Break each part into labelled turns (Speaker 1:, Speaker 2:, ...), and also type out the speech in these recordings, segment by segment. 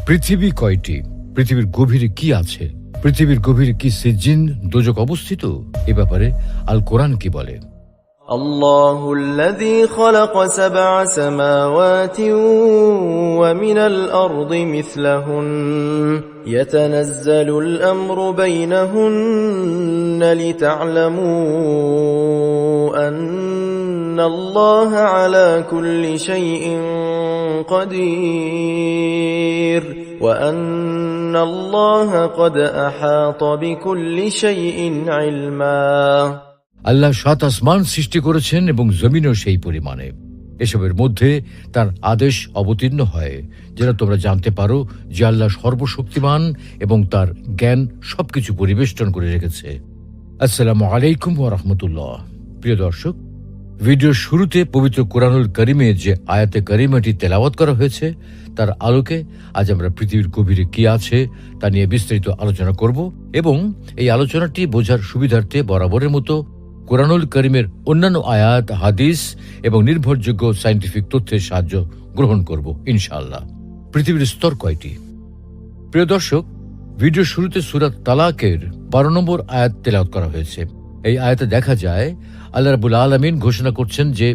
Speaker 1: পৃথিবী কয়টি? পৃথিবীর গভীরে কি আছে? পৃথিবীর গভীরে কি সিজিন দোজক অবস্থিত? এ ব্যাপারে আল কোরআন কি বলে?
Speaker 2: الله الذي خلق 7 سماوات ومن الأرض مثلهن يتنزل الأمر بينهن لتعلموا أن الله على كل شيء قدير وأن الله قد أحاط بكل شيء علما।
Speaker 1: আল্লাহ 7 আসমান সৃষ্টি করেছেন এবং জমিনও সেই পরিমাণে। এসবের মধ্যে তার আদেশ অবতীর্ণ হয় যেন তোমরা জানতে পারো যে আল্লাহ সর্বশক্তিমান এবং তার জ্ঞান সবকিছু পরিবেষ্টন করে রেখেছে। আসসালামু আলাইকুম ওয়া রাহমাতুল্লাহ। প্রিয় দর্শক, ভিডিওর শুরুতে পবিত্র কোরআনুল কারিমে যে আয়াতে কারিমাটি তেলাওয়াত করা হয়েছে তার আলোকে আজ আমরা পৃথিবীর গভীরে কি আছে তা নিয়ে বিস্তারিত আলোচনা করব এবং এই আলোচনাটি বোঝার সুবিধার্থে বরাবরের মতো কোরআনুল কারিমের অন্যান্য আয়াত, হাদিস এবং নির্ভরযোগ্য সায়েন্টিফিক তথ্যের সাহায্য গ্রহণ করব ইনশাআল্লাহ। পৃথিবীর স্তর কয়টি? প্রিয় দর্শক, ভিডিও শুরুতে সূরা তালাকের 12 নম্বর আয়াত তেলাওয়াত করা হয়েছে। এই আয়াতে দেখা যায় আল্লাহ রাব্বুল আলামিন ঘোষণা করছেন যে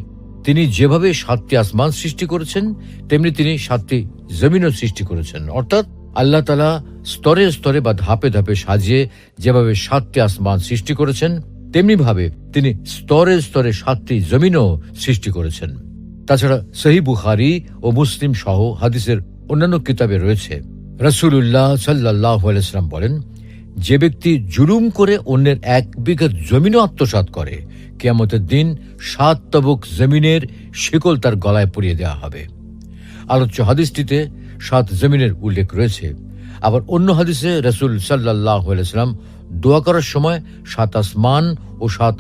Speaker 1: তিনি যেভাবে 7টি আসমান সৃষ্টি করেছেন তেমনি তিনি 7টি জমিনও সৃষ্টি করেছেন। অর্থাৎ আল্লাহ তাআলা স্তরে স্তরে বা ধাপে ধাপে সাজিয়ে যেভাবে 7টি আসমান সৃষ্টি করেছেন তেমনি ভাবে তিনি স্তরে স্তরে 7টি জমিনও সৃষ্টি করেছেন। তাছাড়া সহিহ বুখারী ও মুসলিম সহ হাদিসের অন্যান্য কিতাবে রয়েছে, রাসূলুল্লাহ সাল্লাল্লাহু আলাইহি ওয়াসাল্লাম বলেন, যে ব্যক্তি জুলুম করে অন্যের 1 বিঘা জমিনও আত্মসাৎ করে কিয়ামতের দিন 7 তবক জমিনের শিকল তার গলায় পরিয়ে দেওয়া হবে। আলোচ্য হাদিসটিতে 7 জমিনের উল্লেখ রয়েছে। আবার অন্য হাদিসে রাসূল সাল্লাল্লাহু আলাইহি ওয়াসাল্লাম দোয়া করার সময় 7 আসমান ও 7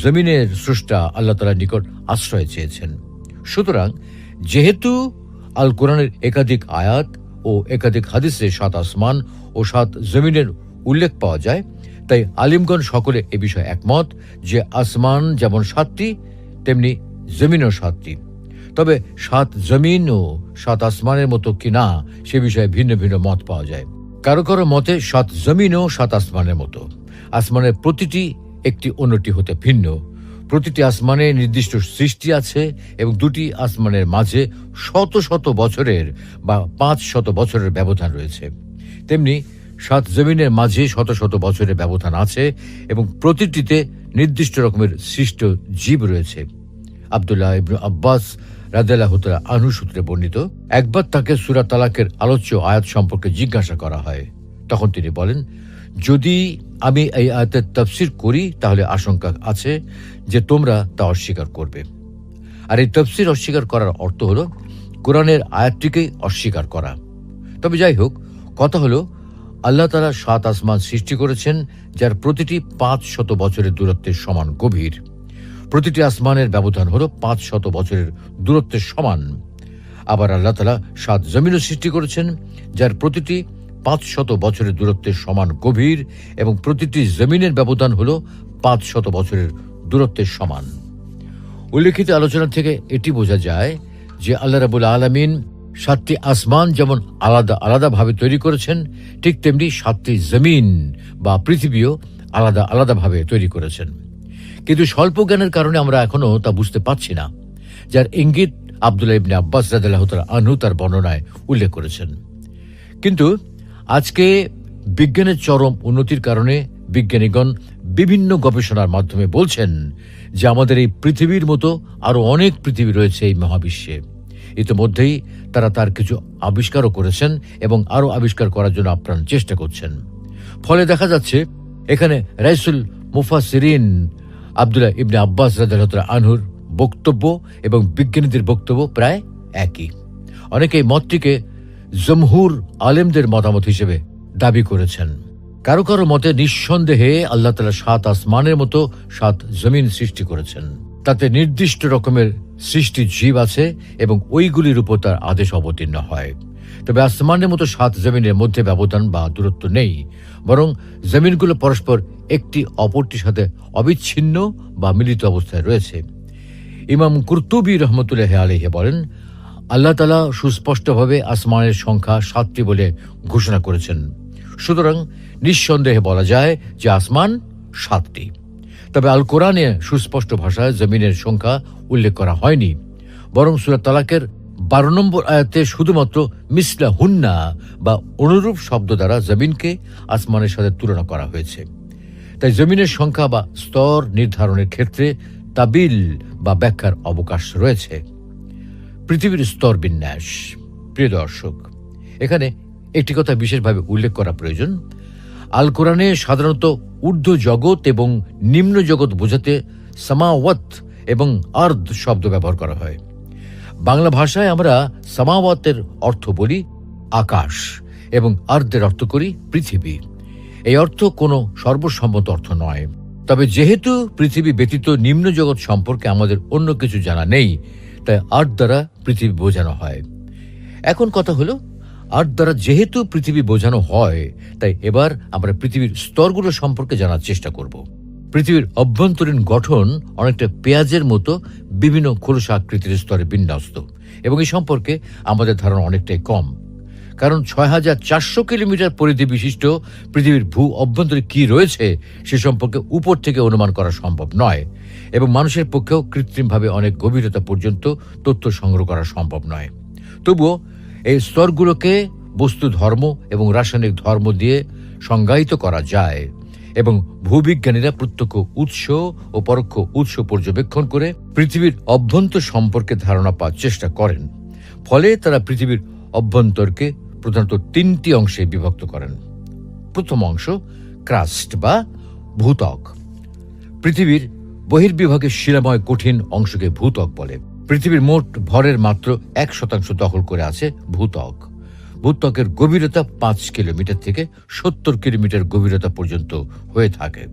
Speaker 1: জমিনের স্রষ্টা আল্লাহ তাআলার নিকট আশ্রয় চেয়েছেন। সুতরাং যেহেতু আল কোরআনের একাধিক আয়াত ও একাধিক হাদিসে 7 আসমান ও 7 জমিনের উল্লেখ পাওয়া যায়, তাই আলিমগণ সকলে এ বিষয়ে একমত যে আসমান যেমন 7টি তেমনি জমিনও 7টি। তবে 7 জমিন ও 7 আসমানের মতো কিনা সে বিষয়ে ভিন্ন ভিন্ন মত পাওয়া যায়। কারো কারো মতে 7 জমিন ও 7 আসমানের মতো। আসমানের প্রতিটি একটি অন্যটি হতে ভিন্ন। প্রতিটি আসমানে নির্দিষ্ট সৃষ্টি আছে এবং 2টি আসমানের মাঝে শত শত বছরের বা 500 বছরের ব্যবধান রয়েছে। তেমনি 7 জমিনের মাঝে শত শত বছরের ব্যবধান আছে এবং প্রতিটিতে নির্দিষ্ট রকমের সৃষ্ট জীব রয়েছে। আব্দুল্লাহ ইবনে আব্বাস রাদিয়াল্লাহু তাআলা আনহু সূত্রে বর্ণিত, একবার তাকে সূরা তালাকের আলোচ্য আয়াত সম্পর্কে জিজ্ঞাসা করা হয়। তখন তিনি বলেন, যদি আমি এই আয়াতের তাফসীর করি তাহলে আশঙ্কা আছে যে তোমরা তা অস্বীকার করবে। আর এই তাফসীর অস্বীকার করার অর্থ হলো কোরআনের আয়াতটিকেই অস্বীকার করা। তবে যাই হোক, কথা হলো আল্লাহ তাআলা 7 আসমান সৃষ্টি করেছেন যার প্রতিটি 500 বছরের দূরত্বের সমান গভীর। প্রতিটি আসমানের ব্যবধান হলো 500 বছরের দূরত্বের সমান। আবার আল্লাহ তাআলা 7 জমিনও সৃষ্টি করেছেন যার প্রতিটি 500 বছরের দূরত্বের সমান গভীর এবং প্রতিটি জমিনের ব্যবধান হলো 500 বছরের দূরত্বের সমান। উল্লেখিত আলোচনা থেকে এটি বোঝা যায় যে আল্লাহ রাব্বুল আলামিন 7টি আসমান যেমন আলাদা আলাদা ভাবে তৈরি করেছেন ঠিক তেমনি 7টি জমিন বা পৃথিবীও আলাদা আলাদা ভাবে তৈরি করেছেন। কিন্তু স্বল্প জ্ঞানের কারণে আমরা এখনো তা বুঝতে পারছি না, যার ইঙ্গিত আব্দুল্লাহ ইবনে আব্বাস রাদিয়াল্লাহু তাআলা আনহু তার বর্ণনায় উল্লেখ করেছেন। কিন্তু আজকে বিজ্ঞানের চরম উন্নতির কারণে বিজ্ঞানীগণ বিভিন্ন গবেষণার মাধ্যমে বলছেন যে আমাদের এই পৃথিবীর মতো আরো অনেক পৃথিবী রয়েছে এই মহাবিশ্বে। ইতিমধ্যেই তারা তার কিছু আবিষ্কারও করেছেন এবং আরো আবিষ্কার করার জন্য আপ্রাণ চেষ্টা করছেন। ফলে দেখা যাচ্ছে এখানে রাইসুল মুফাসসিরিন আব্দুল্লাহ ইবনে আব্বাস রাদিয়াল্লাহু তাআলা আনহুর বক্তব্য এবং বিজ্ঞানীদের বক্তব্য প্রায় একই। অনেকেই মতটিকে জমহুর আলেমদের মতামত হিসেবে দাবি করেছেন। কারো কারো মতে নিঃসন্দেহে আল্লাহ তাআলা 7 আসমানের মতো 7 জমিন সৃষ্টি করেছেন। তাতে নির্দিষ্ট রকমের সৃষ্টি জীব আছে এবং ওইগুলির উপর তার আদেশ অবতীর্ণ হয়। তবে আসমানের মতো 7 জমিনের মধ্যে ব্যবধান বা দূরত্ব নেই, বরং জমিনগুলো পরস্পর একটি অপরটির সাথে অবিচ্ছিন্ন বা মিলিত অবস্থায় রয়েছে। ইমাম কুরতুবী রহমতুল্লাহি আলাইহি বলেন, আল্লাহ তাআলা সুস্পষ্টভাবে আসমানের সংখ্যা 7টি বলে ঘোষণা করেছেন। সুতরাং নিঃসন্দেহে বলা যায় যে আসমান 7টি। তবে আল কোরআনে সুস্পষ্ট ভাষায় জমিনের সংখ্যা উল্লেখ করা হয়নি, বরং সূরা তালাকের 12 নম্বর আয়াতে শুধুমাত্র মিসলা হুন্না বা অনুরূপ শব্দ দ্বারা জমিনকে আসমানের সাথে তুলনা করা হয়েছে। তাই জমিনের সংখ্যা বা স্তর নির্ধারণের ক্ষেত্রে তাবিল বা ব্যাখ্যার অবকাশ রয়েছে। পৃথিবীর স্তর বিন্যাস। প্রিয় দর্শক, এখানে একটি কথা বিশেষভাবে উল্লেখ করা প্রয়োজন। আল কোরআনে সাধারণত ঊর্ধ্ব জগৎ এবং নিম্ন জগৎ বোঝাতে সামাওয়াত এবং আরদ শব্দ ব্যবহার করা হয়। বাংলা ভাষায় আমরা সামাওয়াতের অর্থ বলি আকাশ এবং আরদের অর্থ করি পৃথিবী। এই অর্থ কোনো সর্বসম্মত অর্থ নয়। তবে যেহেতু পৃথিবী ব্যতীত নিম্ন জগৎ সম্পর্কে আমাদের অন্য কিছু জানা নেই, তাই আর্থ দ্বারা পৃথিবী বোঝানো হয়। এখন কথা হলো, আর্থ দ্বারা যেহেতু পৃথিবী বোঝানো হয়, তাই এবার আমরা পৃথিবীর স্তরগুলো সম্পর্কে জানার চেষ্টা করব। পৃথিবীর অভ্যন্তরীণ গঠন অনেকটা পেঁয়াজের মতো বিভিন্ন খোলসা আকৃতির স্তরে বিন্যস্ত, এবং এই সম্পর্কে আমাদের ধারণা অনেকটাই কম। কারণ 6400 কিলোমিটার পরিধি বিশিষ্ট পৃথিবীর ভূ অভ্যন্তরে কি রয়েছে সে সম্পর্কে উপর থেকে অনুমান করা সম্ভব নয়, এবং মানুষের পক্ষেও কৃত্রিমভাবে অনেক গভীরতা পর্যন্ত তথ্য সংগ্রহ করা সম্ভব নয়। তবুও এই স্তরগুলোকে বস্তু ধর্ম এবং রাসায়নিক ধর্ম দিয়ে সংজ্ঞায়িত করা যায়, এবং ভূবিজ্ঞানীরা প্রত্যক্ষ উৎস ও পরোক্ষ উৎস পর্যবেক্ষণ করে পৃথিবীর অভ্যন্তর সম্পর্কে ধারণা পাওয়ার চেষ্টা করেন। ফলে তারা পৃথিবীর অভ্যন্তরকে প্রধানত 3টি অংশে বিভক্ত করেন। প্রথম অংশ ক্রাস্ট বা ভূত্বক। পৃথিবীর বহির্বিভাগের শিলাময় কঠিন অংশকে ভূত্বক বলে। পৃথিবীর মোট ভরের মাত্র 1% দখল করে আছে ভূত্বক। ভূত্বকের গভীরতা 5 কিলোমিটার থেকে 70 কিলোমিটার গভীরতা পর্যন্ত হয়ে থাকে।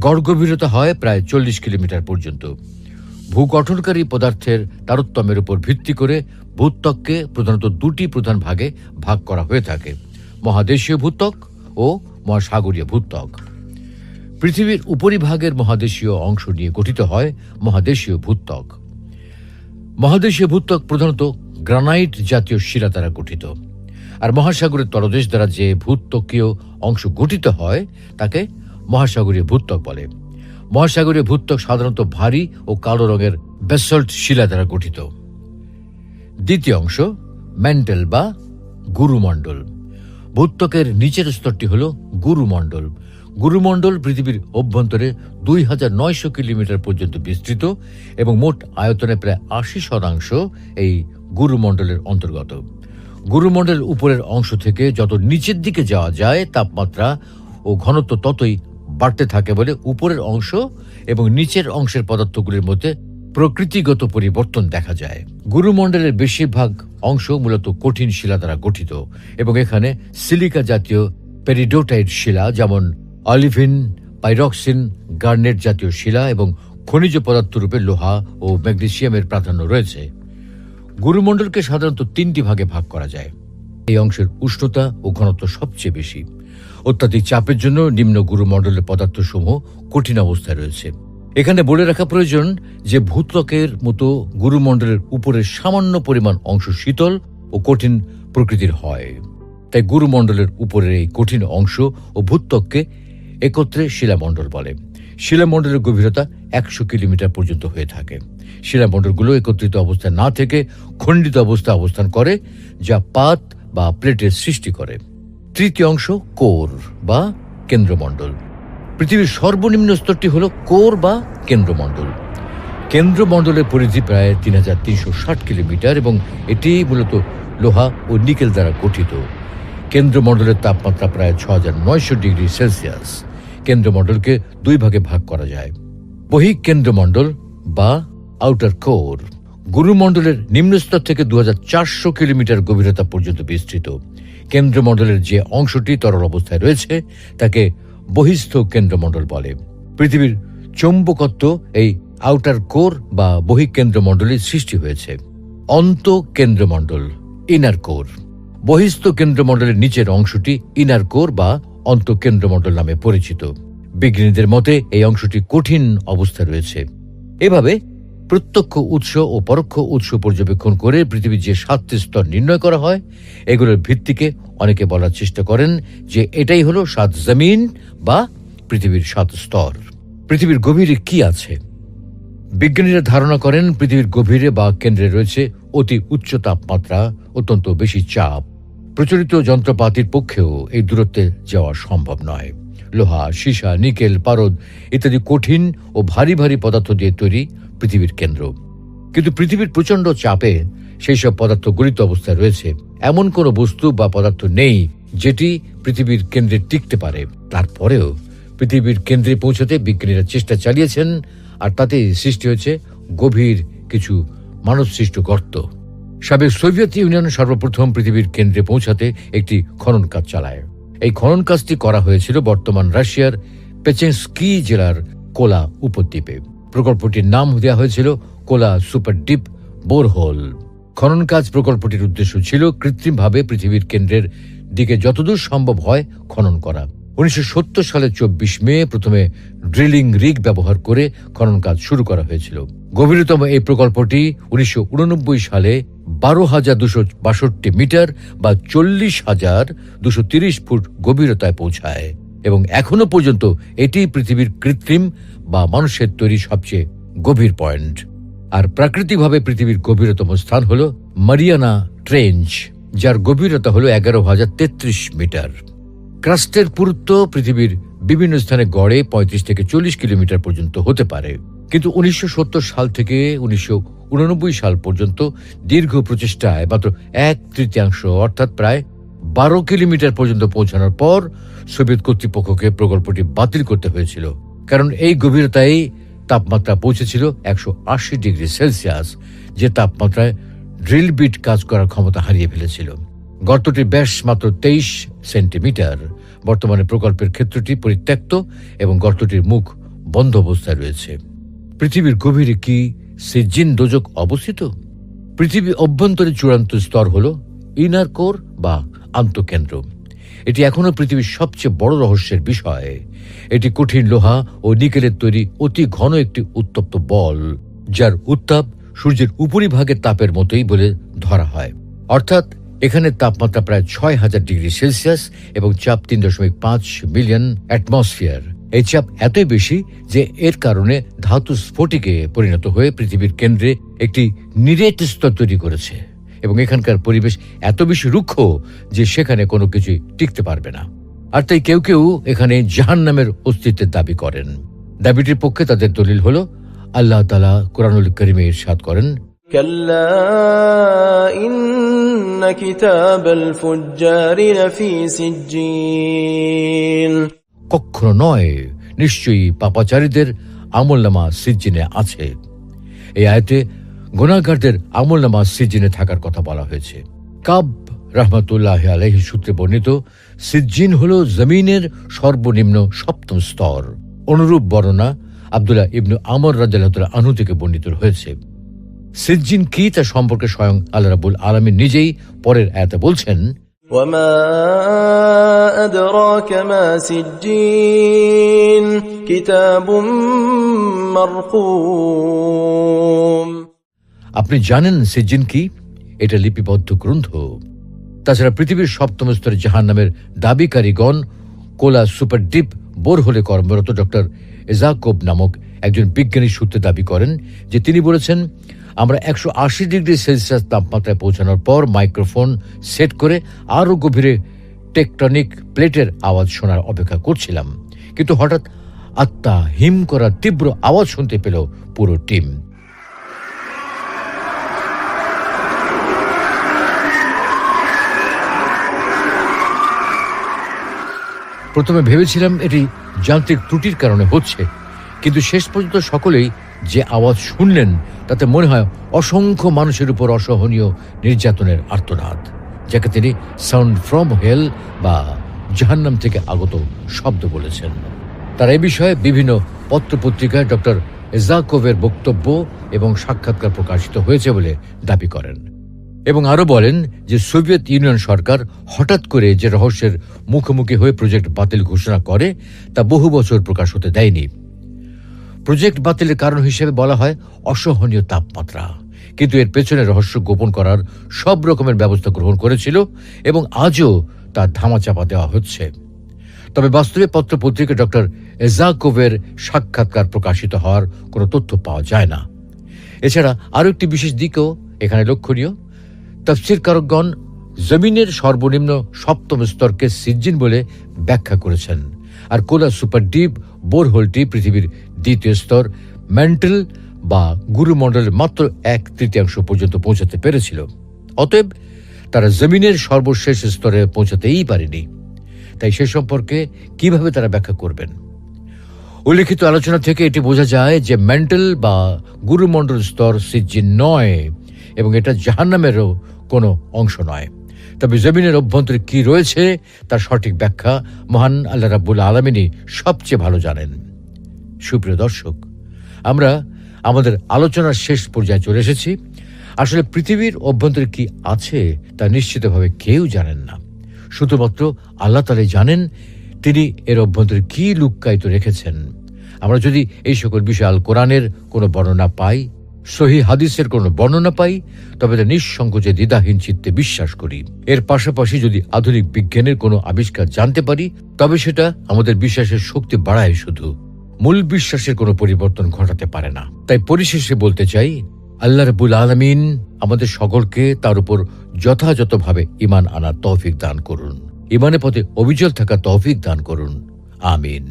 Speaker 1: গড় গভীরতা হয় প্রায় 40 কিলোমিটার পর্যন্ত। ভূগঠনকারী পদার্থের তারতম্যের উপর ভিত্তি করে ভূত্বককে প্রধানত 2টি প্রধান ভাগে ভাগ করা হয়ে থাকে: মহাদেশীয় ভূত্বক ও মহাসাগরীয় ভূত্বক। পৃথিবীর উপরিভাগের মহাদেশীয় অংশ নিয়ে গঠিত হয় মহাদেশীয় ভূত্বক। মহাদেশীয় ভূত্বক প্রধানত গ্রানাইট জাতীয় শিলা দ্বারা গঠিত। আর মহাসাগরের তলদেশ দ্বারা যে ভূত্বকীয় অংশ গঠিত হয় তাকে মহাসাগরীয় ভূত্বক বলে। মহাসাগরীয় ভূত্বক সাধারণত ভারী ও কালো রঙের ব্যাসল্ট শিলা দ্বারা গঠিত। দ্বিতীয় অংশ ম্যান্টেল বা গুরুমণ্ডল। ভূত্বকের নিচের স্তরটি হল গুরুমণ্ডল। গুরুমণ্ডল পৃথিবীর অভ্যন্তরে 2900 কিলোমিটার পর্যন্ত বিস্তৃত, এবং মোট আয়তনে প্রায় 80% এই গুরুমণ্ডলের অন্তর্গত। গুরুমণ্ডলের উপরের অংশ থেকে যত নিচের দিকে যাওয়া যায় তাপমাত্রা ও ঘনত্ব ততই বাড়তে থাকে বলে উপরের অংশ এবং নিচের অংশের পদার্থগুলির মধ্যে প্রকৃতিগত পরিবর্তন দেখা যায়। গুরুমণ্ডলের বেশিরভাগ অংশ মূলত কঠিন শিলা দ্বারা গঠিত, এবং এখানে সিলিকা জাতীয় পেরিডোটাইট শিলা যেমন অলিভিন, পাইরক্সিন, গার্নেট জাতীয় শিলা এবং খনিজ পদার্থ রূপে লোহা ও ম্যাগনেসিয়ামের প্রাধান্য রয়েছে। গুরুমণ্ডলকে সাধারণত 3টি ভাগে ভাগ করা যায়। এই অংশের উষ্ণতা ও ঘনত্ব সবচেয়ে বেশি। অত্যাধিক চাপের জন্য নিম্ন গুরুমণ্ডলের পদার্থসমূহ কঠিন অবস্থায় রয়েছে। এখানে বলে রাখা প্রয়োজন যে ভূত্বকের মতো গুরুমণ্ডলের উপরের সামান্য পরিমাণ অংশ শীতল ও কঠিন প্রকৃতির হয়। তাই গুরুমণ্ডলের উপরের এই কঠিন অংশ ও ভূত্বককে একত্রে শিলামণ্ডল বলে। শিলামণ্ডলের গভীরতা 100 কিলোমিটার পর্যন্ত হয়ে থাকে। শিলামণ্ডলগুলো একত্রিত অবস্থায় না থেকে খণ্ডিত অবস্থায় অবস্থান করে, যা পাত বা প্লেটের সৃষ্টি করে। তৃতীয় অংশ কোর বা কেন্দ্রমণ্ডল। পৃথিবীর সর্বনিম্ন স্তরটি হল কোর বা কেন্দ্রমণ্ডল। কেন্দ্রমণ্ডলের পরিধি প্রায় 3360 কিলোমিটার, এবং এটি মূলত লোহা ও নিকেল দ্বারা গঠিত। কেন্দ্রমণ্ডলের তাপমাত্রা প্রায় 6900 ডিগ্রি সেলসিয়াস। কেন্দ্রমণ্ডলকে 2 ভাগে ভাগ করা যায়: বহিঃকেন্দ্রমণ্ডল বা আউটার কোর। গুরুমণ্ডলের নিম্নস্তর থেকে 2400 কিলোমিটার গভীরতা পর্যন্ত বিস্তৃত। কেন্দ্রমণ্ডলের যে অংশটি তরল অবস্থায় রয়েছে তাকে বহিস্থ কেন্দ্রমণ্ডল বলে। পৃথিবীর চৌম্বকত্ব এই আউটার কোর বা বহিঃকেন্দ্রমণ্ডলের সৃষ্টি হয়েছে। অন্তঃকেন্দ্রমণ্ডল ইনার কোর। বহিস্থ কেন্দ্রমণ্ডলের নিচের অংশটি ইনার কোর বা অন্তঃকেন্দ্রমণ্ডল নামে পরিচিত। বিজ্ঞানীদের মতে এই অংশটি কঠিন অবস্থায় রয়েছে। এভাবে প্রত্যক্ষ উৎস ও পরোক্ষ উৎস পর্যবেক্ষণ করে পৃথিবীর যে 7টি স্তর নির্ণয় করা হয়, এগুলোর ভিত্তিকে অনেকে বলার চেষ্টা করেন যে এটাই হলো 7 জমিন বা পৃথিবীর 7 স্তর। পৃথিবীর গভীরে কি আছে? বিজ্ঞানীরা ধারণা করেন পৃথিবীর গভীরে বা কেন্দ্রে রয়েছে অতি উচ্চ তাপমাত্রা, অত্যন্ত বেশি চাপ। প্রচলিত যন্ত্রপাতির পক্ষেও এই দূরত্বে যাওয়া সম্ভব নয়। লোহা, সীসা, নিকেল, পারদ ইত্যাদি কঠিন ও ভারী ভারী পদার্থ দিয়ে তৈরি পৃথিবীর কেন্দ্র। কিন্তু পৃথিবীর প্রচণ্ড চাপে সেই সব পদার্থ গলিত অবস্থায় রয়েছে। এমন কোনো বস্তু বা পদার্থ নেই যেটি পৃথিবীর কেন্দ্রে টিকতে পারে। তারপরেও পৃথিবীর কেন্দ্রে পৌঁছাতে বিজ্ঞানীরা চেষ্টা চালিয়েছেন, আর তাতেই সৃষ্টি হয়েছে গভীর কিছু মানবসৃষ্ট গর্ত। সাবেক সোভিয়েত ইউনিয়ন সর্বপ্রথম পৃথিবীর কেন্দ্রে পৌঁছাতে একটি খনন কাজ চালায়। এই খনন কাজটি করা হয়েছিল বর্তমান রাশিয়ার পেচেনস্কি জেলার কোলা উপদ্বীপে। প্রকল্পটির নাম দেওয়া হয়েছিল কোলা সুপার ডিপ বোরহোল। খনন কাজ প্রকল্পটির উদ্দেশ্য ছিল কৃত্রিমভাবে পৃথিবীর কেন্দ্রের দিকে যতদূর সম্ভব হয় খনন করা। 1970 সালের 24 মে প্রথমে ড্রিলিং রিগ ব্যবহার করে খনন কাজ শুরু করা হয়েছিল। গভীরতম এই প্রকল্পটি 1989 সালে 12,262 মিটার বা 40,230 ফুট গভীরতায় পৌঁছায় এবং এখনো পর্যন্ত এটি পৃথিবীর কৃত্রিম বা মানুষের তৈরি সবচেয়ে গভীর পয়েন্ট। আর প্রাকৃতিকভাবে পৃথিবীর গভীরতম স্থান হল মারিয়ানা ট্রেঞ্চ, যার গভীরতা হল 11,033 মিটার। ক্রাস্টের পুরুত্ব পৃথিবীর বিভিন্ন স্থানে গড়ে 35 থেকে 40 কিলোমিটার পর্যন্ত হতে পারে। কিন্তু 1970 সাল থেকে 1989 সাল পর্যন্ত দীর্ঘ প্রচেষ্টায় মাত্র 1/3 অর্থাৎ প্রায় 12 কিলোমিটার পর্যন্ত পৌঁছানোর পর সোভিয়েত কর্তৃপক্ষকে প্রকল্পটি বাতিল করতে হয়েছিল, কারণ এই গভীরতায় তাপমাত্রা পৌঁছেছিল 180 ডিগ্রি সেলসিয়াস, যে তাপমাত্রায় ড্রিল বিট কাজ করার ক্ষমতা হারিয়ে ফেলেছিল। গর্তটির ব্যাস মাত্র 23 সেন্টিমিটার। বর্তমানে প্রকল্পের ক্ষেত্রটি পরিত্যক্ত এবং গর্তটির মুখ বন্ধ অবস্থায় রয়েছে। পৃথিবীর গভীরে কি সিজিন দোজক অবস্থিত? পৃথিবী অভ্যন্তরে চূড়ান্ত স্তর হল ইনার কোর বা আন্তঃকেন্দ্র। এটি এখনো পৃথিবীর সবচেয়ে বড় রহস্যের বিষয়। এটি কঠিন লোহা ও নিকেলের তৈরি অতি ঘন একটি উত্তপ্ত বল, যার উত্তাপ সূর্যের উপরিভাগের তাপের মতোই বলে ধরা হয়। অর্থাৎ এখানে তাপমাত্রা প্রায় 6,000 ডিগ্রি সেলসিয়াস এবং চাপ 3.5 মিলিয়ন অ্যাটমসফিয়ার। এই চাপ এতই বেশি যে এর কারণে ধাতু স্ফটিকে পরিণত হয়ে পৃথিবীর কেন্দ্রে একটি নিরেট স্তর তৈরি করেছে এবং এখানকার পরিবেশ এত বেশি রুক্ষ যে সেখানে কোনো কিছুই টিকতে পারবে না। আর তাই কেউ কেউ এখানে জাহান্নামের অস্তিত্বের দাবি করেন। দাবিটির পক্ষে তাদের দলিল হল আল্লাহ তাআলা কুরআনুল কারীমে ইরশাদ করেন,
Speaker 2: كلا إن كتاب الفجار لفي سجين।
Speaker 1: কখনো নয়, নিশ্চয়ই পাপাচারীদের আমলনামা সিজ্জিনে আছে। এই আয়াতে গুনাহগারদের আমলনামা সিজ্জিনে থাকার কথা বলা হয়েছে। কাব রাহমাতুল্লাহ আলাইহি সূত্রে বর্ণিত সিজ্জিন হল জমিনের সর্বনিম্ন 7ম স্তর। অনুরূপ বর্ণনা আব্দুল্লাহ ইবনু আমর রাদিয়াল্লাহু আনহু থেকে বর্ণিত হয়েছে। সিজ্জিন কি তা সম্পর্কে স্বয়ং আল্লাহ রাব্বুল আলামিন নিজেই পরের আয়াতে বলছেন,
Speaker 2: وما أدراك ما سجين كتاب مرقوم।
Speaker 1: আপনি জানেন সিজ্জিন কি? এটা লিপিবদ্ধ গ্রন্থ। তাছাড়া পৃথিবীর 7ম স্তরে জাহান্নামের দাবিকারীগণ কোলা সুপার ডিপ বোরহোলে কর্মরত ডক্টর এজাকোব নামক একজন বিজ্ঞানী সূত্রে দাবি করেন যে তিনি বলেছেন, আমরা 180 ডিগ্রি সেলসিয়াস তাপমাত্রায় পৌঁছানোর পর মাইক্রোফোন সেট করে আরও গভীরে টেকটনিক প্লেটের আওয়াজ শোনার অপেক্ষা করছিলাম, কিন্তু হঠাৎ আত্মা হিম করার তীব্র আওয়াজ শুনতে পেল পুরো টিম। প্রথমে ভেবেছিলাম এটি যান্ত্রিক ত্রুটির কারণে হচ্ছে, কিন্তু শেষ পর্যন্ত সকলেই যে আওয়াজ শুনলেন তাতে মনে হয় অসংখ্য মানুষের উপর অসহনীয় নির্যাতনের আর্তনাদ, যাকে তিনি সাউন্ড ফ্রম হেল বা জাহান্নাম থেকে আগত শব্দ বলেছেন। তার এই বিষয়ে বিভিন্ন পত্রপত্রিকায় ডক্টর এজাকোভের বক্তব্য এবং সাক্ষাৎকার প্রকাশিত হয়েছে বলে দাবি করেন এবং আরও বলেন যে সোভিয়েত ইউনিয়ন সরকার হঠাৎ করে যে রহস্যের মুখোমুখি হয়ে প্রজেক্ট বাতিল ঘোষণা করে তা বহু বছর প্রকাশ হতে দেয়নি। প্রজেক্ট বাতিলের কারণ হিসেবে বলা হয় অসহনীয় তাপমাত্রা, কিন্তু এর পেছনে রহস্য গোপন করার সব রকমের ব্যবস্থা গ্রহণ করেছিল এবং আজও তার ধামাচাপা দেওয়া হচ্ছে। তবে বাস্তবে পত্রপত্রিকা ডক্টর এজাকোভের সাক্ষাৎকার প্রকাশিত হওয়ার কোনো তথ্য পাওয়া যায় না। এছাড়া আরও একটি বিশেষ দিকও এখানে লক্ষণীয়। তাফসীরকারকগণ জমিনের সর্বনিম্ন সপ্তম স্তরকে সিজ্জিন বলে ব্যাখ্যা করেছেন, আর কোলা সুপার ডিপ বোরহোলটি পৃথিবীর দ্বিতীয় স্তর ম্যান্টেল বা গুরুমণ্ডলের মাত্র 1/3 পর্যন্ত পৌঁছাতে পেরেছিল। অতএব তারা জমিনের সর্বশেষ স্তরে পৌঁছাতেই পারেনি। তাই সে সম্পর্কে কিভাবে তারা ব্যাখ্যা করবেন? উল্লেখিত আলোচনা থেকে এটি বোঝা যায় যে ম্যান্টেল বা গুরুমণ্ডল স্তর সিজ্জিন নয় এবং এটা জাহান্নামেরও কোনো অংশ নয়। তবে জমিনের অভ্যন্তরে কি রয়েছে তার সঠিক ব্যাখ্যা মহান আল্লাহ রাব্বুল আলামিনই সবচেয়ে ভালো জানেন। সুপ্রিয় দর্শক, আমরা আমাদের আলোচনার শেষ পর্যায়ে চলে এসেছি। আসলে পৃথিবীর অভ্যন্তরে কি আছে তা নিশ্চিতভাবে কেউ জানেন না, শুধুমাত্র আল্লাহ তাআলাই জানেন তিনি এর অভ্যন্তরে কি লুক্কায়িত রেখেছেন। আমরা যদি এই সকল বিষয় আল কোরআনের কোনো বর্ণনা পাই, সহিহ হাদিসের কোনো বর্ণনা পাই, তবে তা নিঃসংকোচে দ্বিধাহীন চিত্তে বিশ্বাস করি। এর পাশাপাশি যদি আধুনিক বিজ্ঞানের কোনো আবিষ্কার জানতে পারি, তবে সেটা আমাদের বিশ্বাসের শক্তি বাড়ায়, শুধু মূল বিশ্বাসের কোনো পরিবর্তন ঘটাতে পারে না। তাই পরিশেষে বলতে চাই, আল্লাহ রাব্বুল আলামিন আমাদের সকলকে তার উপর যথাযথভাবে ঈমান আনার তৌফিক দান করুন, ঈমানের পথে অবিচল থাকার তৌফিক দান করুন। আমিন।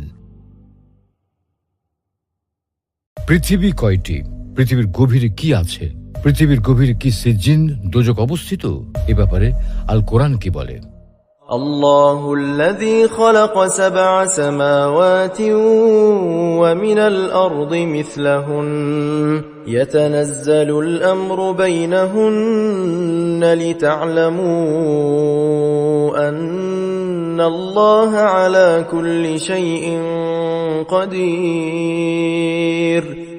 Speaker 1: পৃথিবী কয়টি? পৃথিবীর গভীরে কি আছে? পৃথিবীর গভীরে কি সিজ্জিন দোজক অবস্থিত? এ ব্যাপারে আল কোরআন কি বলে?
Speaker 2: الله الذي خلق 7 سماوات ومن الأرض مثلهن يتنزل الأمر بينهن لتعلموا أن الله على كل شيء قدير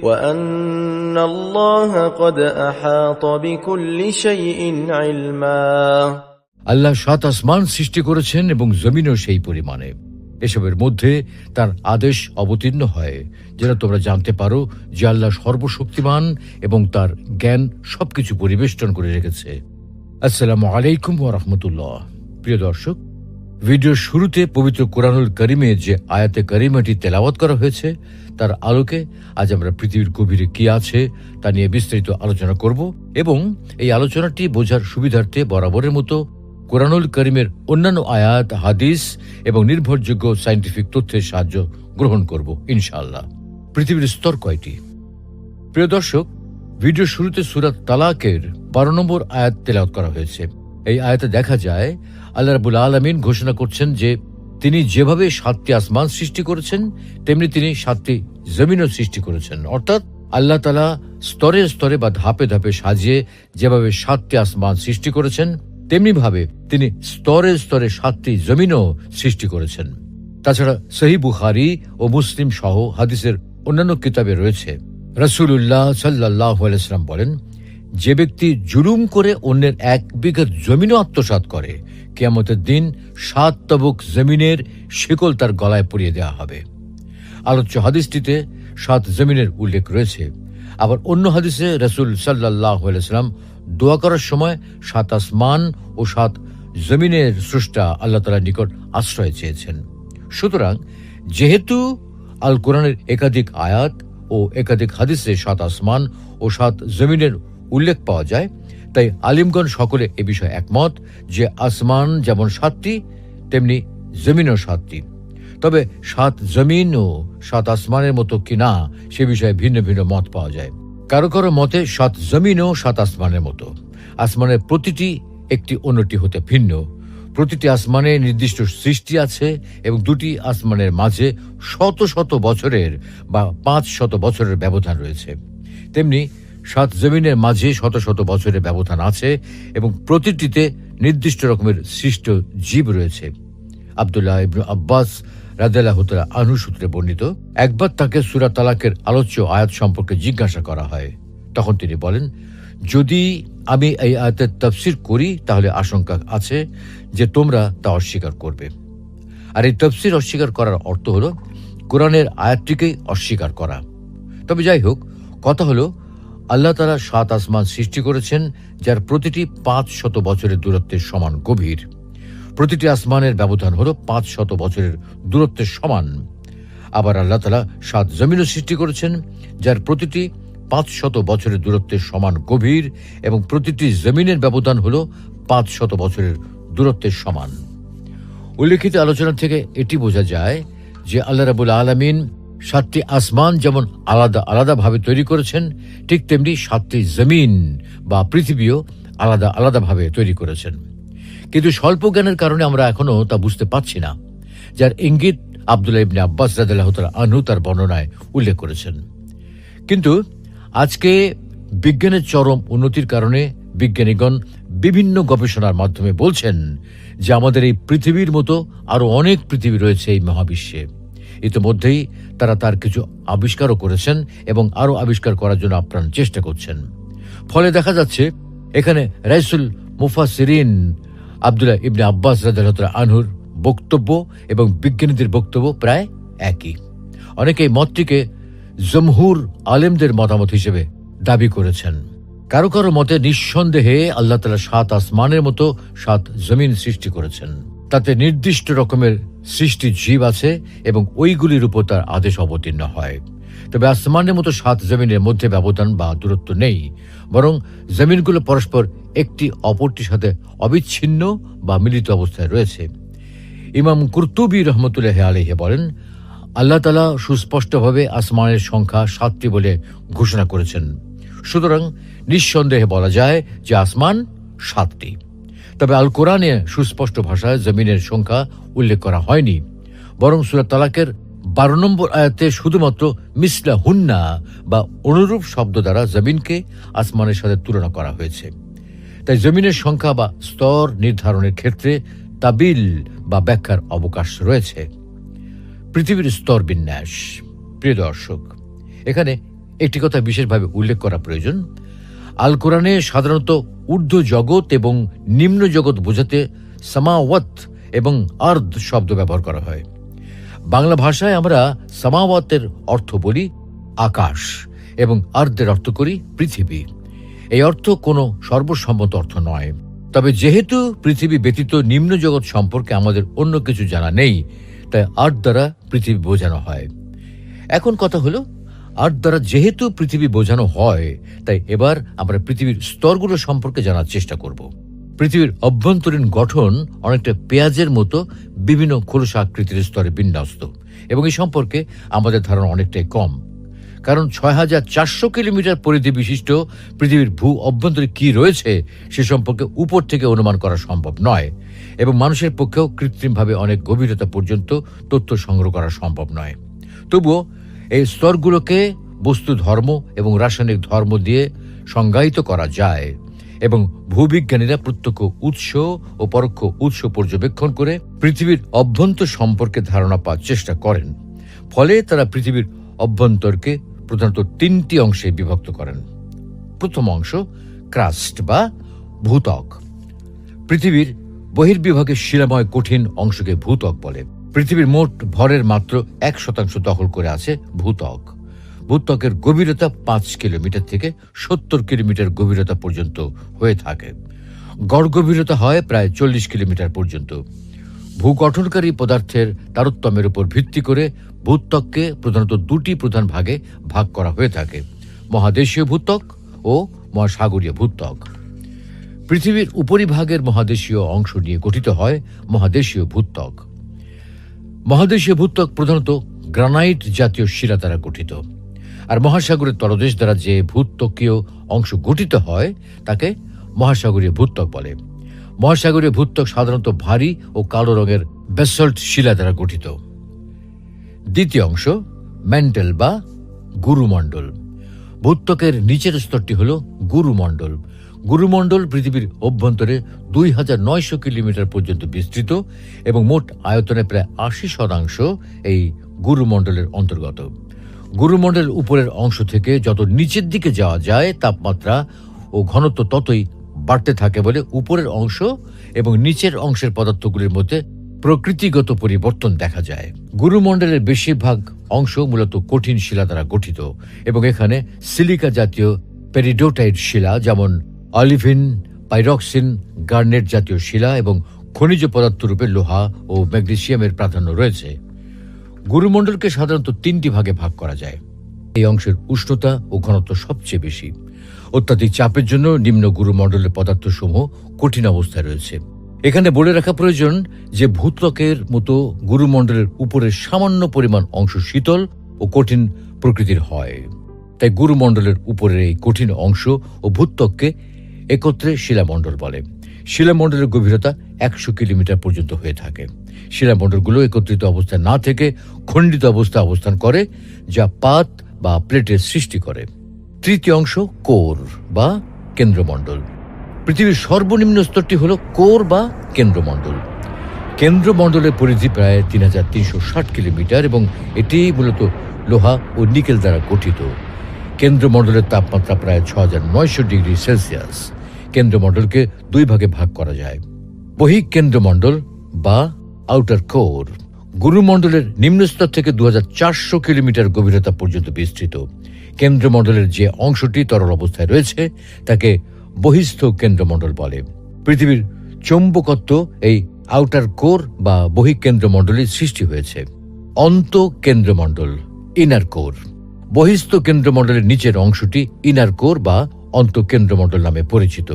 Speaker 2: وأن الله قد أحاط بكل شيء علما।
Speaker 1: আল্লাহ 7 আসমান সৃষ্টি করেছেন এবং জমিনও সেই পরিমাণে। এসবের মধ্যে তার আদেশ অবতীর্ণ হয় যেন তোমরা জানতে পারো যে আল্লাহ সর্বশক্তিমান এবং তার জ্ঞান সবকিছু পরিবেষ্টন করে রেখেছে। আসসালামু আলাইকুম ওয়া রাহমাতুল্লাহ। প্রিয় দর্শক, ভিডিওর শুরুতে পবিত্র কোরআনুল কারিমে যে আয়াতে কারিমাটি তেলাওয়াত করা হয়েছে তার আলোকে আজ আমরা পৃথিবীর গভীরে কি আছে তা নিয়ে বিস্তারিত আলোচনা করব এবং এই আলোচনাটি বোঝার সুবিধার্থে বরাবরের মতো কোরআনুল কারিমের অন্যান্য আয়াত, হাদিস এবং নির্ভরযোগ্য সায়েন্টিফিক তথ্যের সাহায্য গ্রহণ করব ইনশাআল্লাহ। পৃথিবীর স্তর কয়টি? প্রিয় দর্শক, ভিডিও শুরুতে সূরা তালাকের 12 নম্বর আয়াত তেলাওয়াত করা হয়েছে। এই আয়াতে দেখা যায় আল্লাহ রাব্বুল আলামিন ঘোষণা করছেন যে তিনি যেভাবে 7টি আসমান সৃষ্টি করেছেন তেমনি তিনি 7টি জমিনও সৃষ্টি করেছেন। অর্থাৎ আল্লাহ তাআলা স্তরে স্তরে বা ধাপে ধাপে সাজিয়ে যেভাবে 7টি আসমান সৃষ্টি করেছেন তেমনি ভাবে তিনি স্তরে স্তরে 7টি জমিনও সৃষ্টি করেছেন। তাছাড়া সহিহ বুখারী ও মুসলিম সহ হাদিসের অন্যান্য কিতাবে রয়েছে, রাসূলুল্লাহ সাল্লাল্লাহু আলাইহি ওয়াসাল্লাম বলেন, যে ব্যক্তি জুলুম করে অন্যের 1 বিঘা জমিনও আত্মসাৎ করে, কিয়ামতের দিন 7 তবক জমিনের শিকল তার গলায় পরিয়ে দেওয়া হবে। আলোচ্য হাদিসটিতে 7 জমিনের উল্লেখ রয়েছে। আবার অন্য হাদিসে রাসূল সাল্লাল্লাহু আলাইহি ওয়াসাল্লাম দোয়া করার সময় 7 আসমান ও 7 জমিনের স্রষ্টা আল্লাহ তাআলার নিকট আশ্রয় চেয়েছেন। সুতরাং যেহেতু আল কোরআনের একাধিক আয়াত ও একাধিক হাদিসে 7 আসমান ও 7 জমিনের উল্লেখ পাওয়া যায়, তাই আলিমগণ সকলে এ বিষয়ে একমত যে আসমান যেমন 7টি তেমনি জমিনও 7টি। তবে 7 জমিন ও 7 আসমানের মতো কিনা সে বিষয়ে ভিন্ন ভিন্ন মত পাওয়া যায়। কারো কারো মতে 7 জমিন ও 7 আসমানের মতো। আসমানের প্রতিটি একটি অন্যটি হতে ভিন্ন। প্রতিটি আসমানে নির্দিষ্ট সৃষ্টি আছে এবং দুটি আসমানের মাঝে শত শত বছরের বা 500 বছরের ব্যবধান রয়েছে। তেমনি 7 জমিনের মাঝে শত শত বছরের ব্যবধান আছে এবং প্রতিটিতে নির্দিষ্ট রকমের সৃষ্ট জীব রয়েছে। আব্দুল্লাহ ইবনে আব্বাস রাদিয়াল্লাহু তাআলা আনহু সূত্রে বর্ণিত, একবার তাকে সূরা তালাকের আলোচ্য আয়াত সম্পর্কে জিজ্ঞাসা করা হয়। তখন তিনি বলেন, যদি আমি এই আয়াতের তাফসীর করি তাহলে আশঙ্কা আছে যে তোমরা তা অস্বীকার করবে। আর এই তাফসীর অস্বীকার করার অর্থ হলো কোরআনের আয়াতটিকেই অস্বীকার করা। তবে যাই হোক, কথা হলো আল্লাহ তাআলা 7 আসমান সৃষ্টি করেছেন, যার প্রতিটি 500 বছরের দূরত্বের সমান গভীর। প্রতিটি আসমানের ব্যবধান হলো 500 বছরের দূরত্বের সমান। আবার আল্লাহ তাআলা 7 জমিনও সৃষ্টি করেছেন, যার প্রতিটি 500 বছরের দূরত্বের সমান গভীর, এবং প্রতিটি জমিনের ব্যবধান হলো 500 বছরের দূরত্বের সমান। উল্লেখিত আলোচনা থেকে এটি বোঝা যায় যে আল্লাহ রাব্বুল আলামিন 7টি আসমান যেমন আলাদা আলাদাভাবে তৈরি করেছেন, ঠিক তেমনি 7টি জমিন বা পৃথিবীও আলাদা আলাদাভাবে তৈরি করেছেন। কিন্তু স্বল্প জ্ঞানের কারণে আমরা এখনো তা বুঝতে পারছি না, যার ইঙ্গিত আব্দুল্লাহ ইবনে আব্বাস রাদিয়াল্লাহু তাআলা আনহু তার বর্ণনায় উল্লেখ করেছেন। কিন্তু আজকে বিজ্ঞানের চরম উন্নতির কারণে বিজ্ঞানীগণ বিভিন্ন গবেষণার মাধ্যমে বলছেন যে আমাদের এই পৃথিবীর মতো আরো অনেক পৃথিবী রয়েছে এই মহাবিশ্বে। ইতিমধ্যেই তারা তার কিছু আবিষ্কারও করেছেন এবং আরো আবিষ্কার করার জন্য আপ্রাণ চেষ্টা করছেন। ফলে দেখা যাচ্ছে এখানে রাইসুল মুফাসসিরিন আব্দুল্লাহ ইবনে আব্বাস রাদিয়াল্লাহু তাআলা আনহুর বক্তব্য এবং বিজ্ঞানীদের বক্তব্য প্রায় একই। অনেকে এই মতটিকে জমহুর আলেমদের মতামত হিসেবে দাবি করেছেন। কারো কারো মতে নিঃসন্দেহে আল্লাহ তাআলা 7 আসমানের মতো 7 জমিন সৃষ্টি করেছেন। তাতে নির্দিষ্ট রকমের সৃষ্টি জীব আছে এবং ওইগুলির উপর তার আদেশ অবতীর্ণ হয়। তবে আসমানের মতো 7 জমিনের মধ্যে ব্যবধান বা দূরত্ব নেই, বরং জমিনগুলো পরস্পর একটি অপরটির সাথে অবিচ্ছিন্ন বা মিলিত অবস্থায় রয়েছে। ইমাম কুরতুবী রহমতুল্লাহি আলাইহি বলেন, আল্লাহ তাআলা সুস্পষ্টভাবে আসমানের সংখ্যা 7টি বলে ঘোষণা করেছেন। সুতরাং নিঃসন্দেহে বলা যায় যে আসমান 7টি। তবে আল কোরআনে সুস্পষ্ট ভাষায় জমিনের সংখ্যা উল্লেখ করা হয়নি, বরং সূরা তালাকের 12 নম্বর আয়াতে শুধুমাত্র মিসলা হুন্না বা অনুরূপ শব্দ দ্বারা জমিনকে আসমানের সাথে তুলনা করা হয়েছে। তাই জমিনের সংখ্যা বা স্তর নির্ধারণের ক্ষেত্রে তাবিল বা ব্যাখ্যার অবকাশ রয়েছে। পৃথিবীর স্তর বিন্যাস। প্রিয় দর্শক, এখানে একটি কথা বিশেষভাবে উল্লেখ করা প্রয়োজন। আল কোরআনে সাধারণত ঊর্ধ্ব জগৎ এবং নিম্ন জগৎ বোঝাতে সামাওয়াত এবং আরদ শব্দ ব্যবহার করা হয়। বাংলা ভাষায় আমরা সামাওয়াতের অর্থ বলি আকাশ এবং আরদের অর্থ করি পৃথিবী। এই অর্থ কোনো সর্বসম্মত অর্থ নয়। তবে যেহেতু পৃথিবী ব্যতীত নিম্ন জগৎ সম্পর্কে আমাদের অন্য কিছু জানা নেই, তাই আর্থ দ্বারা পৃথিবী বোঝানো হয়। এখন কথা হলো, আর্থ দ্বারা যেহেতু পৃথিবী বোঝানো হয়, তাই এবার আমরা পৃথিবীর স্তরগুলো সম্পর্কে জানার চেষ্টা করব। পৃথিবীর অভ্যন্তরীণ গঠন অনেকটা পেঁয়াজের মতো বিভিন্ন খোলসা আকৃতির স্তরে বিন্যস্ত, এবং এই সম্পর্কে আমাদের ধারণা অনেকটাই কম। কারণ 6400 কিলোমিটার পরিধি বিশিষ্ট পৃথিবীর ভূ অভ্যন্তরে কি রয়েছে সে সম্পর্কে উপর থেকে অনুমান করা সম্ভব নয়, এবং মানুষের পক্ষেও কৃত্রিমভাবে অনেক গভীরতা পর্যন্ত তথ্য সংগ্রহ করা সম্ভব নয়। তবুও এই স্তরগুলোকে বস্তু ধর্ম এবং রাসায়নিক ধর্ম দিয়ে সংজ্ঞায়িত করা যায়, এবং ভূবিজ্ঞানীরা প্রত্যক্ষ উৎস ও পরোক্ষ উৎস পর্যবেক্ষণ করে পৃথিবীর অভ্যন্তর সম্পর্কে ধারণা পাওয়ার চেষ্টা করেন। ফলে তারা পৃথিবীর অভ্যন্তরকে প্রধানত 3টি অংশে বিভক্ত করেন। প্রথম অংশ ক্রাস্ট বা ভূত্বক। পৃথিবীর বহির্বিভাগের শিলাময় কঠিন অংশকে ভূত্বক বলে। পৃথিবীর মোট ভরের মাত্র 1% দখল করে আছে ভূত্বক। ভূত্বকের গভীরতা 5 কিলোমিটার থেকে 70 কিলোমিটার গভীরতা পর্যন্ত হয়ে থাকে। গড় গভীরতা হয় প্রায় 40 কিলোমিটার পর্যন্ত। ভূগঠনকারী পদার্থের তারতম্যের উপর ভিত্তি করে ভূত্বককে প্রধানত 2টি প্রধান ভাগে ভাগ করা হয়ে থাকে: মহাদেশীয় ভূত্বক ও মহাসাগরীয় ভূত্বক। পৃথিবীর উপরিভাগের মহাদেশীয় অংশ নিয়ে গঠিত হয় মহাদেশীয় ভূত্বক। মহাদেশীয় ভূত্বক প্রধানত গ্রানাইট জাতীয় শিলা দ্বারা গঠিত। আর মহাসাগরের তলদেশ দ্বারা যে ভূত্বকীয় অংশ গঠিত হয় তাকে মহাসাগরীয় ভূত্বক বলে। মহাসাগরীয় ভূত্বক সাধারণত ভারী ও কালো রঙের ব্যাসল্ট শিলা দ্বারা গঠিত। দ্বিতীয় অংশ ম্যান্টেল বা গুরুমণ্ডল। ভূত্বকের নিচের স্তরটি হল গুরুমণ্ডল। গুরুমণ্ডল পৃথিবীর অভ্যন্তরে 2900 কিলোমিটার পর্যন্ত বিস্তৃত এবং মোট আয়তনে প্রায় 80% এই গুরুমণ্ডলের অন্তর্গত। গুরুমণ্ডলের উপরের অংশ থেকে যত নিচের দিকে যাওয়া যায় তাপমাত্রা ও ঘনত্ব ততই বাড়তে থাকে বলে উপরের অংশ এবং নিচের অংশের পদার্থগুলির মধ্যে প্রকৃতিগত পরিবর্তন দেখা যায়। গুরুমণ্ডলের বেশিরভাগ অংশ মূলত কঠিন শিলা দ্বারা গঠিত এবং এখানে সিলিকা জাতীয় পেরিডোটাইট শিলা যেমন অলিভিন, পাইরক্সিন, গার্নেট জাতীয় শিলা এবং খনিজ পদার্থ রূপে লোহা ও ম্যাগনেসিয়ামের প্রাধান্য রয়েছে। গুরুমণ্ডলকে সাধারণত 3টি ভাগে ভাগ করা যায়। এই অংশের উষ্ণতা ও ঘনত্ব সবচেয়ে বেশি। অত্যাধিক চাপের জন্য নিম্ন গুরুমণ্ডলের পদার্থসমূহ কঠিন অবস্থায় রয়েছে। এখানে বলে রাখা প্রয়োজন যে ভূত্বকের মতো গুরুমণ্ডলের উপরের সামান্য পরিমাণ অংশ শীতল ও কঠিন প্রকৃতির হয়। তাই গুরুমণ্ডলের উপরের এই কঠিন অংশ ও ভূত্বককে একত্রে শিলামণ্ডল বলে। শিলামণ্ডলের গভীরতা 100 কিলোমিটার পর্যন্ত হয়ে থাকে। শিলামণ্ডলগুলো একত্রিত অবস্থায় না থেকে খণ্ডিত অবস্থায় অবস্থান করে, যা পাত বা প্লেটের সৃষ্টি করে। তৃতীয় অংশ কোর বা কেন্দ্রমণ্ডল। পৃথিবীর সর্বনিম্ন স্তরটি হল কোর বা কেন্দ্রমণ্ডল। কেন্দ্রমণ্ডলের পরিধি প্রায় 3360 কিলোমিটার এবং এটি মূলত লোহা ও নিকেল দ্বারা গঠিত। কেন্দ্রমণ্ডলের তাপমাত্রা প্রায় 6900 ডিগ্রি সেলসিয়াস। কেন্দ্রমণ্ডলকে 2 ভাগে ভাগ করা যায়। বহিঃকেন্দ্রমণ্ডল বা আউটার কোর গুরুমণ্ডলের নিম্নস্তর থেকে 2400 কিলোমিটার গভীরতা পর্যন্ত বিস্তৃত। কেন্দ্রমণ্ডলের যে অংশটি তরল অবস্থায় রয়েছে তাকে বহিস্থ কেন্দ্রমণ্ডল বলে। পৃথিবীর চৌম্বকত্ব এই আউটার কোর বা বহিঃকেন্দ্রমণ্ডলের সৃষ্টি হয়েছে। অন্তঃকেন্দ্রমণ্ডল ইনার কোর। বহিস্থ কেন্দ্রমণ্ডলের নিচের অংশটি ইনার কোর বা অন্তঃকেন্দ্রমণ্ডল নামে পরিচিত।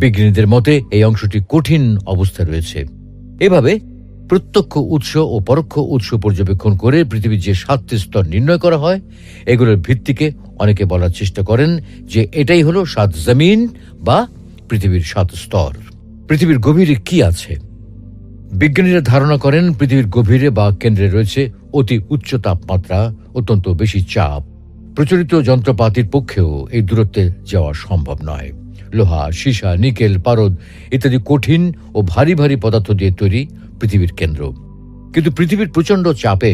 Speaker 1: বিজ্ঞানীদের মতে এই অংশটি কঠিন অবস্থায় রয়েছে। এভাবে প্রত্যক্ষ উৎস ও পরোক্ষ উৎস পর্যবেক্ষণ করে পৃথিবীর যে 7টি স্তর নির্ণয় করা হয়, এগুলোর ভিত্তিকে অনেকে বলার চেষ্টা করেন যে এটাই হলো 7 জমিন বা পৃথিবীর 7 স্তর। পৃথিবীর গভীরে কি আছে? বিজ্ঞানীরা ধারণা করেন পৃথিবীর গভীরে বা কেন্দ্রে রয়েছে অতি উচ্চ তাপমাত্রা, অত্যন্ত বেশি চাপ। প্রচলিত যন্ত্রপাতির পক্ষেও এই দূরত্বে যাওয়া সম্ভব নয়। লোহা, সীসা, নিকেল, পারদ ইত্যাদি কঠিন ও ভারী ভারী পদার্থ দিয়ে তৈরি পৃথিবীর কেন্দ্র। কিন্তু পৃথিবীর প্রচণ্ড চাপে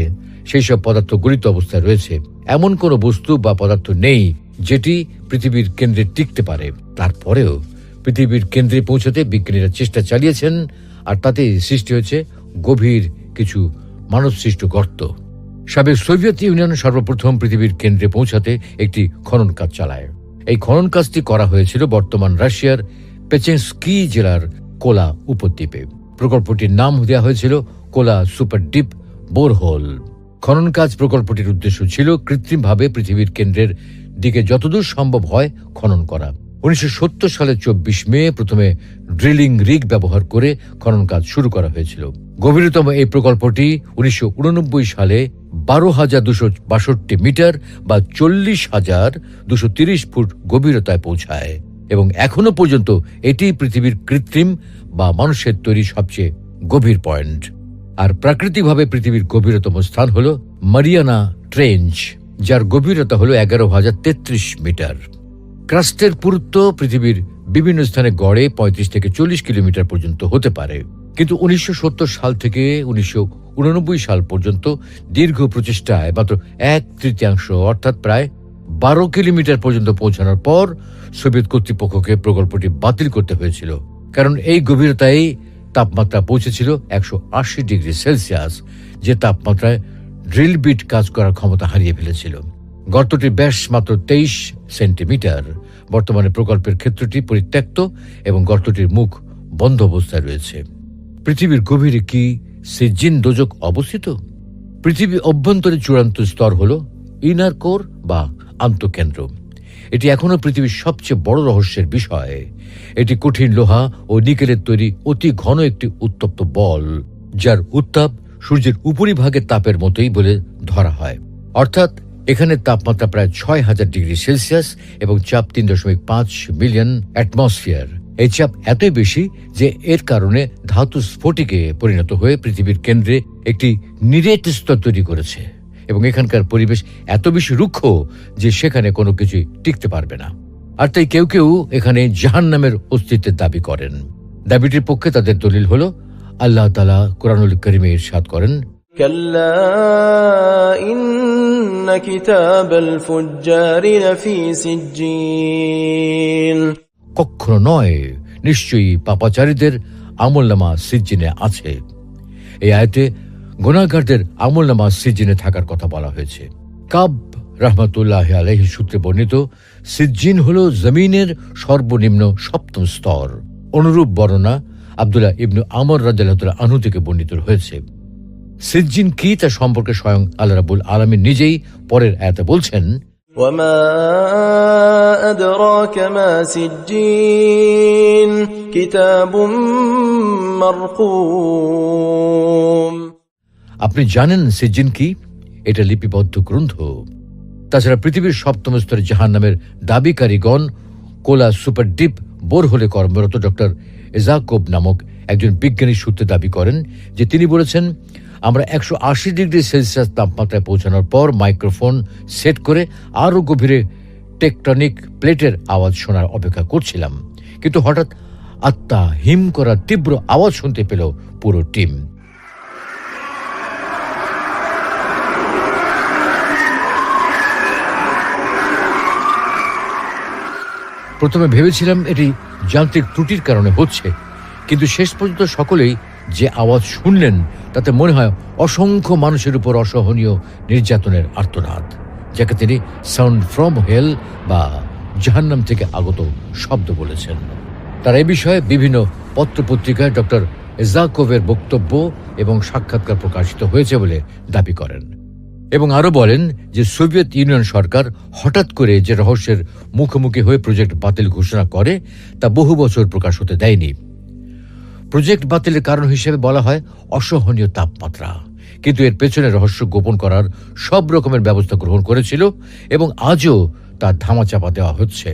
Speaker 1: সেই সব পদার্থ গলিত অবস্থায় রয়েছে। এমন কোনো বস্তু বা পদার্থ নেই যেটি পৃথিবীর কেন্দ্রে টিকতে পারে। তারপরেও পৃথিবীর কেন্দ্রে পৌঁছাতে বিজ্ঞানীরা চেষ্টা চালিয়েছেন, আর তাতে সৃষ্টি হয়েছে গভীর কিছু মানবসৃষ্ট গর্ত। সাবেক সোভিয়েত ইউনিয়ন সর্বপ্রথম পৃথিবীর কেন্দ্রে পৌঁছাতে একটি খনন কাজ চালায়। এই খনন কাজটি করা হয়েছিল বর্তমান রাশিয়ার পেচেন্সকি জেলার কোলা উপদ্বীপে। প্রকল্পটির নাম দেওয়া হয়েছিল কোলা সুপার ডিপ বোরহোল। খনন কাজ প্রকল্পটির উদ্দেশ্য ছিল কৃত্রিমভাবে পৃথিবীর কেন্দ্রের দিকে যতদূর সম্ভব হয় খনন করা। 1970 সালের 24 মে প্রথমে ড্রিলিং রিগ ব্যবহার করে খনন কাজ শুরু করা হয়েছিল। গভীরতম এই প্রকল্পটি 1989 সালে 12,262 মিটার বা 40,230 ফুট গভীরতায় পৌঁছায় এবং এখনো পর্যন্ত এটি পৃথিবীর কৃত্রিম বা মানুষের তৈরি সবচেয়ে গভীর পয়েন্ট। আর প্রাকৃতিকভাবে পৃথিবীর গভীরতম স্থান হল মারিয়ানা ট্রেঞ্চ, যার গভীরতা হল 11,033 মিটার। ক্রাস্টের পুরুত্ব পৃথিবীর বিভিন্ন স্থানে গড়ে 35 থেকে 40 কিলোমিটার পর্যন্ত হতে পারে। কিন্তু 1970 সাল থেকে 1989 সাল পর্যন্ত দীর্ঘ প্রচেষ্টায় মাত্র 1/3 অর্থাৎ প্রায় 12 কিলোমিটার পর্যন্ত পৌঁছানোর পর সোভিয়েত কর্তৃপক্ষকে প্রকল্পটি বাতিল করতে হয়েছিল, কারণ এই গভীরতায় তাপমাত্রা পৌঁছেছিল 180 ডিগ্রি সেলসিয়াস, যে তাপমাত্রায় ড্রিল বিট কাজ করার ক্ষমতা হারিয়ে ফেলেছিল। গর্তটির ব্যাস মাত্র 23 সেন্টিমিটার। বর্তমানে প্রকল্পের ক্ষেত্রটি পরিত্যক্ত এবং গর্তটির মুখ বন্ধ অবস্থায় রয়েছে। পৃথিবীর গভীরে কি সিজিন দোজক অবস্থিত? পৃথিবী অভ্যন্তরে চূড়ান্ত স্তর হল ইনার কোর বা আন্তঃকেন্দ্র। এটি এখনো পৃথিবীর সবচেয়ে বড় রহস্যের বিষয়। এটি কঠিন লোহা ও নিকেলের তৈরি অতি ঘন একটি উত্তপ্ত বল, যার উত্তাপ সূর্যের উপরিভাগের তাপের মতোই বলে ধরা হয়। অর্থাৎ এখানে তাপমাত্রা প্রায় 6,000 ডিগ্রি সেলসিয়াস এবং চাপ 3.5 মিলিয়ন অ্যাটমসফিয়ার। এই চাপ এতই বেশি যে এর কারণে ধাতু স্ফটিকে পরিণত হয়ে পৃথিবীর কেন্দ্রে একটি নিরেট স্তর তৈরি করেছে এবং এখানকার পরিবেশ এত বেশি রুক্ষ যে সেখানে কোনো কিছুই টিকতে পারবে না। আর তাই কেউ কেউ এখানে জাহান্নামের অস্তিত্বের দাবি করেন। দাবিটির পক্ষে তাদের দলিল হল আল্লাহ তাআলা কুরআনুল কারীমে ইরশাদ করেন,
Speaker 2: কাল্লা ইন্না কিতাবাল ফুজ্জারি লাফি সিজ্জিন।
Speaker 1: কখনো নয়, নিশ্চয়ই পাপাচারীদের আমলনামা সিজ্জিনে আছে। এই আয়াতে গুনাহগারদের আমলনামা সিজ্জিনে থাকার কথা বলা হয়েছে। কাব রাহমাতুল্লাহ আলাইহি সূত্রে বর্ণিত, সিজ্জিন হল জমিনের সর্বনিম্ন সপ্তম স্তর। অনুরূপ বর্ণনা আব্দুল্লাহ ইবনু আমর রাদিয়াল্লাহু আনহু থেকে বর্ণিত হয়েছে। সিজ্জিন কি তা সম্পর্কে স্বয়ং আল্লাহ রাব্বুল আলামিন নিজেই পরের আয়াতে বলছেন,
Speaker 2: وما أدراك ما سجين كتاب مرقوم।
Speaker 1: আপনি জানেন সিজ্জিন কি? এটা লিপিবদ্ধ গ্রন্থ। তাছাড়া পৃথিবীর সপ্তম স্তরে জাহান্নামের দাবিকারীগণ কোলা সুপার ডিপ বোরহোলে কর্মরত ডক্টর এজাকোব নামক একজন বিজ্ঞানী সূত্রে দাবি করেন যে তিনি বলেছেন, আমরা 180 ডিগ্রি সেলসিয়াস তাপমাত্রায় পৌঁছানোর পর মাইক্রোফোন সেট করে আরও গভীরে টেকটনিক প্লেটের আওয়াজ শোনার অপেক্ষা করছিলাম, কিন্তু হঠাৎ আত্মা হিম করার তীব্র আওয়াজ শুনতে পেল পুরো টিম। প্রথমে ভেবেছিলাম এটি যান্ত্রিক ত্রুটির কারণে হচ্ছে, কিন্তু শেষ পর্যন্ত সকলেই যে আওয়াজ শুনলেন তাতে মনে হয় অসংখ্য মানুষের উপর অসহনীয় নির্যাতনের আর্তনাদ, যাকে তিনি সাউন্ড ফ্রম হেল বা জাহান্নাম থেকে আগত শব্দ বলেছেন। তার এই বিষয়ে বিভিন্ন পত্রপত্রিকায় ডক্টর এজাকোভের বক্তব্য এবং সাক্ষাৎকার প্রকাশিত হয়েছে বলে দাবি করেন এবং আরও বলেন যে সোভিয়েত ইউনিয়ন সরকার হঠাৎ করে যে রহস্যের মুখোমুখি হয়ে প্রজেক্ট বাতিল ঘোষণা করে তা বহু বছর প্রকাশ হতে দেয়নি। প্রজেক্ট বাতিলের কারণ হিসেবে বলা হয় অসহনীয় তাপমাত্রা, কিন্তু এর পেছনে রহস্য গোপন করার সব রকমের ব্যবস্থা গ্রহণ করেছিল এবং আজও তা ধামাচাপা দেওয়া হচ্ছে।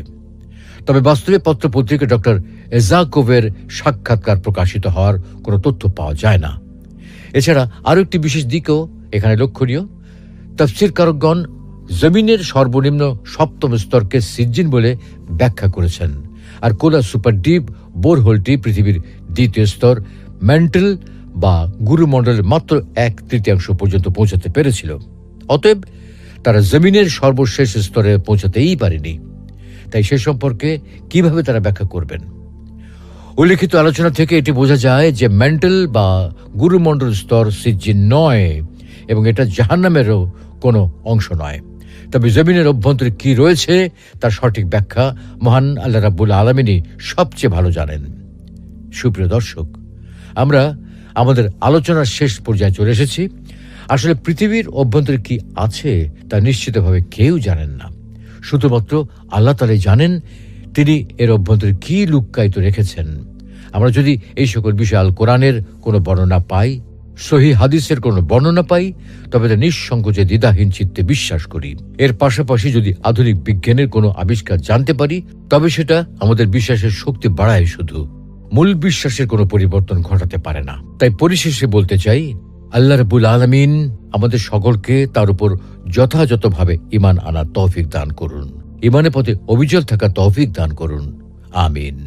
Speaker 1: তবে বাস্তবে পত্রপত্রিকায় ডক্টর এজাকোভের সাক্ষাৎকার প্রকাশিত হওয়ার কোনো তথ্য পাওয়া যায় না। এছাড়া আরও একটি বিশেষ দিকও এখানে লক্ষণীয়। তাফসীরকারকগণ জমিনের সর্বনিম্ন সপ্তম স্তরকে সিজ্জিন বলে ব্যাখ্যা করেছেন, আর কোলা সুপার ডিপ বোরহোলটি পৃথিবীর দ্বিতীয় স্তর ম্যান্টেল বা গুরুমণ্ডলের মাত্র 1/3 পর্যন্ত পৌঁছাতে পেরেছিল। অতএব তারা জমিনের সর্বশেষ স্তরে পৌঁছাতেই পারেনি। তাই সে সম্পর্কে কিভাবে তারা ব্যাখ্যা করবেন? উল্লেখিত আলোচনা থেকে এটি বোঝা যায় যে ম্যান্টেল বা গুরুমণ্ডল স্তর সিজ্জিন নয় এবং এটা জাহান্নামেরও কোনো অংশ নয়। তবে জমিনের অভ্যন্তরে কি রয়েছে তার সঠিক ব্যাখ্যা মহান আল্লাহ রাব্বুল আলামিনই সবচেয়ে ভালো জানেন। সুপ্রিয় দর্শক, আমরা আমাদের আলোচনার শেষ পর্যায়ে চলে এসেছি। আসলে পৃথিবীর অভ্যন্তরে কি আছে তা নিশ্চিতভাবে কেউ জানেন না, শুধুমাত্র আল্লাহ তাআলাই জানেন তিনি এর অভ্যন্তরে কি লুক্কায়িত রেখেছেন। আমরা যদি এই সকল বিষয়ে আল কোরআনের কোনো বর্ণনা পাই, সহিহ হাদিসের কোনো বর্ণনা পাই, তবে তা নিঃসংকোচে দ্বিধাহীন চিত্তে বিশ্বাস করি। এর পাশাপাশি যদি আধুনিক বিজ্ঞানের কোনো আবিষ্কার জানতে পারি, তবে সেটা আমাদের বিশ্বাসের শক্তি বাড়ায়, শুধু মূল বিশ্বাসের কোনো পরিবর্তন ঘটাতে পারে না। তাই পরিশেষে বলতে চাই, আল্লাহ রাব্বুল আলামিন আমাদের সকলকে তার উপর যথাযথভাবে ঈমান আনার তৌফিক দান করুন, ঈমানের পথে অবিচল থাকার তৌফিক দান করুন। আমিন।